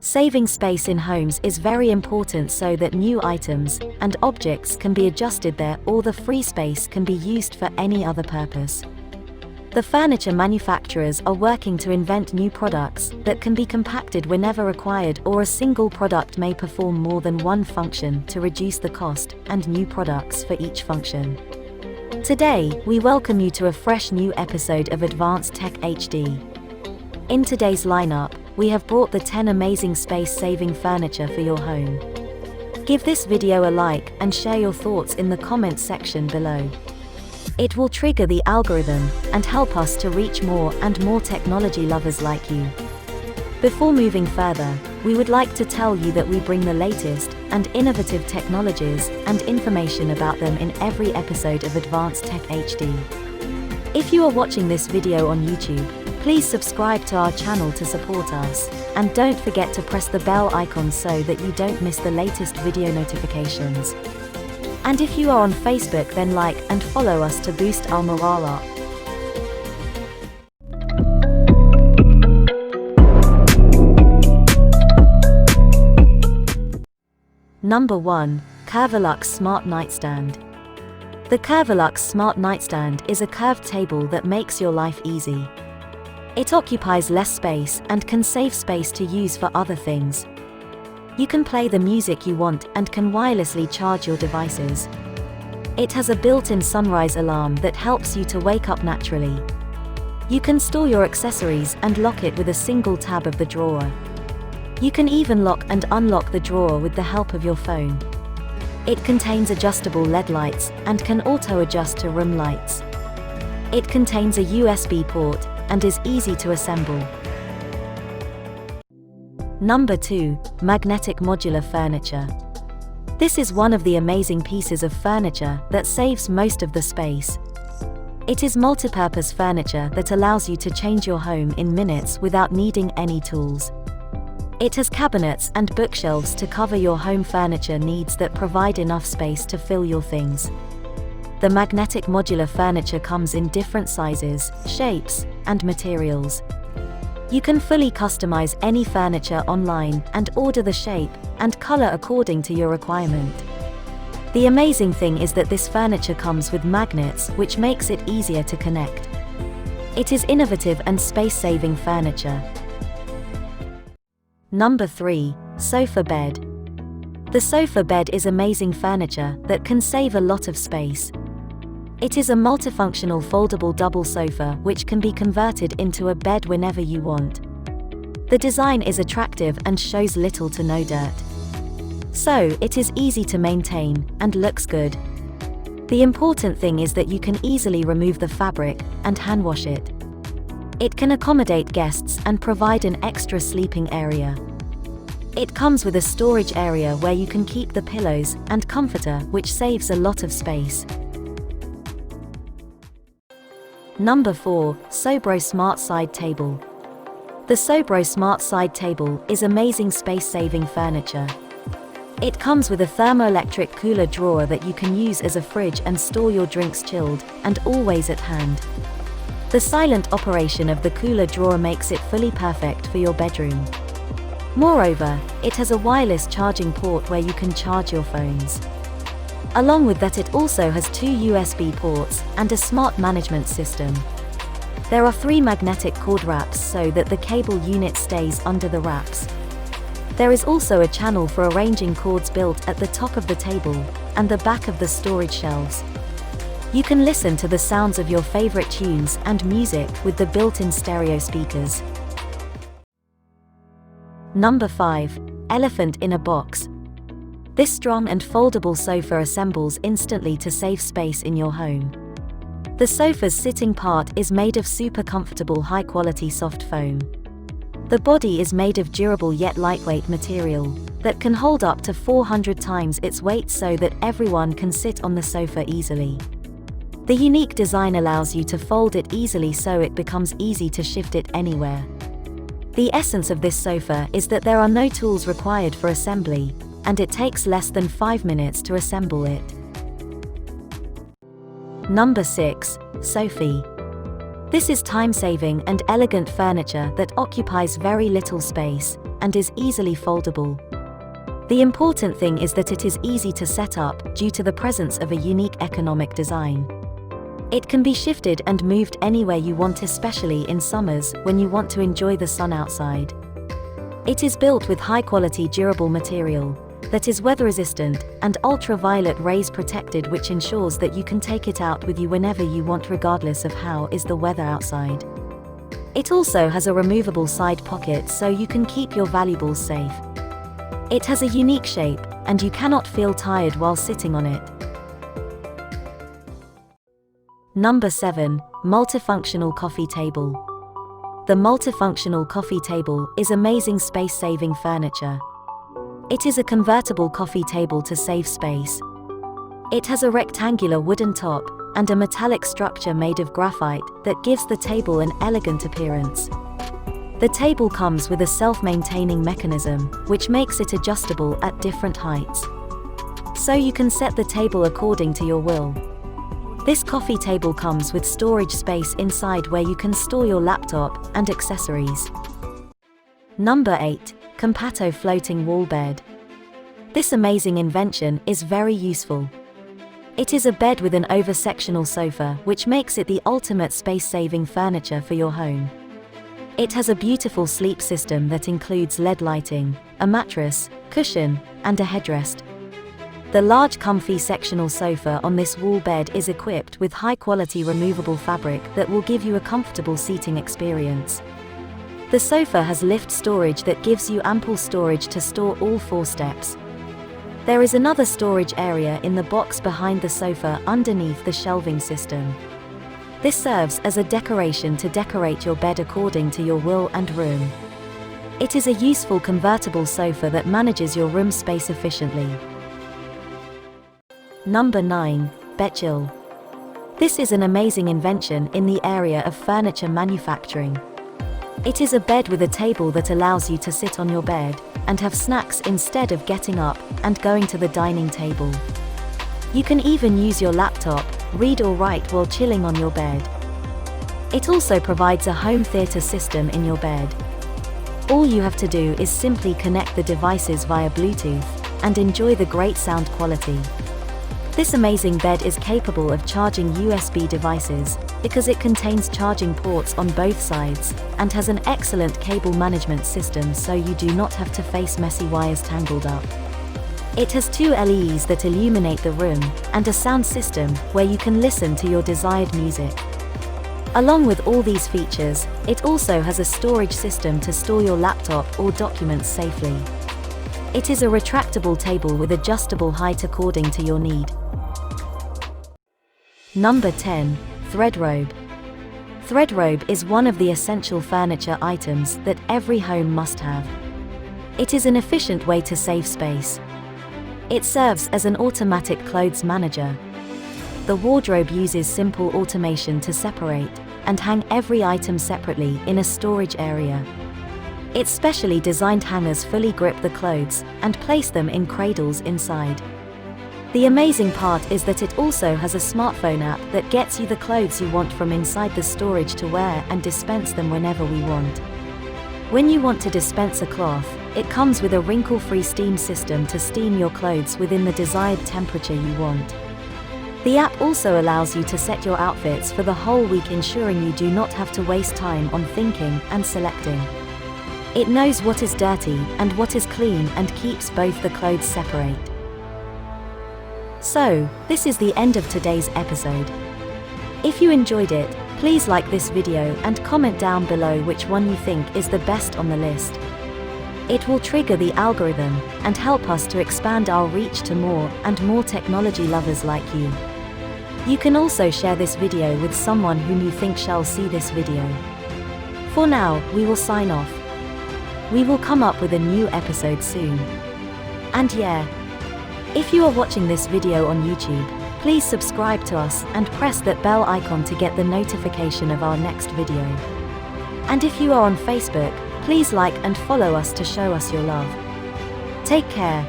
Saving space in homes is very important so that new items and objects can be adjusted there, or the free space can be used for any other purpose. The furniture manufacturers are working to invent new products that can be compacted whenever required, or a single product may perform more than one function to reduce the cost, and new products for each function. Today, we welcome you to a fresh new episode of Advanced Tech H Dee. In today's lineup, we have brought the 10 amazing space-saving furniture for your home. Give this video a like and share your thoughts in the comments section below. It will trigger the algorithm and help us to reach more and more technology lovers like you. Before moving further, we would like to tell you that we bring the latest and innovative technologies and information about them in every episode of Advanced Tech H Dee. If you are watching this video on YouTube, please subscribe to our channel to support us, and don't forget to press the bell icon so that you don't miss the latest video notifications. And if you are on Facebook, then like and follow us to boost our morale up. Number 1. Curvilux Smart Nightstand. The Curvilux Smart Nightstand is a curved table that makes your life easy. It occupies less space and can save space to use for other things. You can play the music you want and can wirelessly charge your devices. It has a built-in sunrise alarm that helps you to wake up naturally. You can store your accessories and lock it with a single tab of the drawer. You can even lock and unlock the drawer with the help of your phone. It contains adjustable LED lights and can auto-adjust to room lights. It contains a USB port and is easy to assemble. Number 2. Magnetic Modular Furniture. This is one of the amazing pieces of furniture that saves most of the space. It is multi-purpose furniture that allows you to change your home in minutes without needing any tools. It has cabinets and bookshelves to cover your home furniture needs that provide enough space to fill your things. The magnetic modular furniture comes in different sizes, shapes, and materials. You can fully customize any furniture online and order the shape and color according to your requirement. The amazing thing is that this furniture comes with magnets, which makes it easier to connect. It is innovative and space-saving furniture. Number 3. Sofa Bed. The sofa bed is amazing furniture that can save a lot of space. It is a multifunctional foldable double sofa which can be converted into a bed whenever you want. The design is attractive and shows little to no dirt. So, it is easy to maintain and looks good. The important thing is that you can easily remove the fabric and hand wash it. It can accommodate guests and provide an extra sleeping area. It comes with a storage area where you can keep the pillows and comforter, which saves a lot of space. Number 4. Sobro Smart Side Table. The Sobro Smart Side Table is amazing space-saving furniture. It comes with a thermoelectric cooler drawer that you can use as a fridge and store your drinks chilled and always at hand. The silent operation of the cooler drawer makes it fully perfect for your bedroom. Moreover, it has a wireless charging port where you can charge your phones. Along with that, it also has 2 USB ports and a smart management system. There are 3 magnetic cord wraps so that the cable unit stays under the wraps. There is also a channel for arranging cords built at the top of the table and the back of the storage shelves. You can listen to the sounds of your favorite tunes and music with the built-in stereo speakers. Number 5. Elephant in a Box. This strong and foldable sofa assembles instantly to save space in your home. The sofa's sitting part is made of super comfortable high-quality soft foam. The body is made of durable yet lightweight material that can hold up to 400 times its weight so that everyone can sit on the sofa easily. The unique design allows you to fold it easily so it becomes easy to shift it anywhere. The essence of this sofa is that there are no tools required for assembly, and it takes less than 5 minutes to assemble it. Number 6. Sofi. This is time-saving and elegant furniture that occupies very little space, and is easily foldable. The important thing is that it is easy to set up due to the presence of a unique ergonomic design. It can be shifted and moved anywhere you want, especially in summers when you want to enjoy the sun outside. It is built with high-quality durable material that is weather-resistant and ultraviolet rays protected, which ensures that you can take it out with you whenever you want, regardless of how is the weather outside. It also has a removable side pocket so you can keep your valuables safe. It has a unique shape, and you cannot feel tired while sitting on it. Number 7. Multifunctional Coffee Table. The multifunctional coffee table is amazing space-saving furniture. It is a convertible coffee table to save space. It has a rectangular wooden top and a metallic structure made of graphite that gives the table an elegant appearance. The table comes with a self-maintaining mechanism, which makes it adjustable at different heights. So you can set the table according to your will. This coffee table comes with storage space inside where you can store your laptop and accessories. Number 8. Compatto Floating Wall Bed. This amazing invention is very useful. It is a bed with an over-sectional sofa, which makes it the ultimate space-saving furniture for your home. It has a beautiful sleep system that includes LED lighting, a mattress, cushion, and a headrest. The large comfy sectional sofa on this wall bed is equipped with high-quality removable fabric that will give you a comfortable seating experience. The sofa has lift storage that gives you ample storage to store all 4 steps. There is another storage area in the box behind the sofa underneath the shelving system. This serves as a decoration to decorate your bed according to your will and room. It is a useful convertible sofa that manages your room space efficiently. Number 9. Bedchill. This is an amazing invention in the area of furniture manufacturing. It is a bed with a table that allows you to sit on your bed and have snacks instead of getting up and going to the dining table. You can even use your laptop, read or write while chilling on your bed. It also provides a home theater system in your bed. All you have to do is simply connect the devices via Bluetooth and enjoy the great sound quality. This amazing bed is capable of charging USB devices because it contains charging ports on both sides and has an excellent cable management system, so you do not have to face messy wires tangled up. It has 2 LEDs that illuminate the room and a sound system where you can listen to your desired music. Along with all these features, it also has a storage system to store your laptop or documents safely. It is a retractable table with adjustable height according to your need. Number 10. ThreadRobe. ThreadRobe is one of the essential furniture items that every home must have. It is an efficient way to save space. It serves as an automatic clothes manager. The wardrobe uses simple automation to separate and hang every item separately in a storage area. Its specially designed hangers fully grip the clothes and place them in cradles inside. The amazing part is that it also has a smartphone app that gets you the clothes you want from inside the storage to wear and dispense them whenever we want. When you want to dispense a cloth, it comes with a wrinkle-free steam system to steam your clothes within the desired temperature you want. The app also allows you to set your outfits for the whole week, ensuring you do not have to waste time on thinking and selecting. It knows what is dirty and what is clean and keeps both the clothes separate. So, this is the end of today's episode. If you enjoyed it, please like this video and comment down below which one you think is the best on the list. It will trigger the algorithm and help us to expand our reach to more and more technology lovers like you. You can also share this video with someone whom you think shall see this video. For now, we will sign off. We will come up with a new episode soon. And yeah, if you are watching this video on YouTube, please subscribe to us and press that bell icon to get the notification of our next video. And if you are on Facebook, please like and follow us to show us your love. Take care.